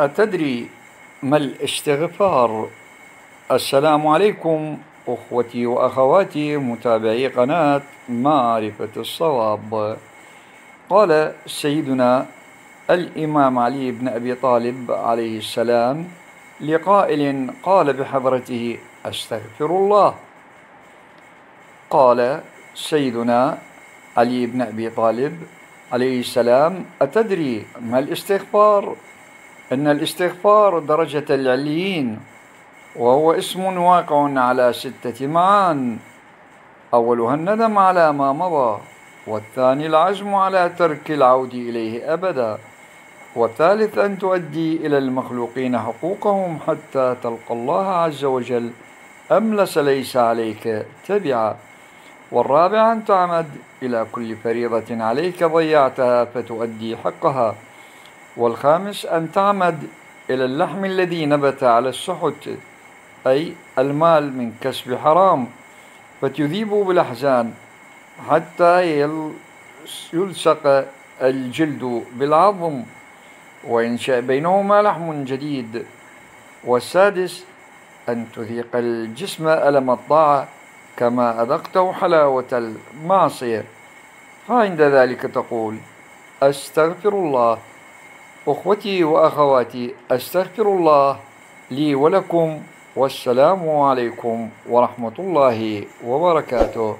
أتدري ما الاستغفار؟ السلام عليكم أخوتي وأخواتي متابعي قناة معرفة الصواب. قال سيدنا الإمام علي بن أبي طالب عليه السلام لقائل قال بحضرته: أستغفر الله. قال سيدنا علي بن أبي طالب عليه السلام: أتدري ما الاستغفار؟ إن الاستغفار درجة العليين، وهو اسم واقع على 6 معان: أولها الندم على ما مضى، والثاني العزم على ترك العود إليه أبدا، والثالث أن تؤدي إلى المخلوقين حقوقهم حتى تلقى الله عز وجل أملس ليس عليك تبعا، والرابع أن تعمد إلى كل فريضة عليك ضيعتها فتؤدي حقها، والخامس أن تعمد إلى اللحم الذي نبت على السحت، أي المال من كسب حرام، فتذيب بالأحزان حتى يلصق الجلد بالعظم وينشأ بينهما لحم جديد. والسادس أن تذيق الجسم ألم الطاعة كما أذقته حلاوة المعصية، فعند ذلك تقول: أستغفر الله. أخوتي وأخواتي، أستغفر الله لي ولكم، والسلام عليكم ورحمة الله وبركاته.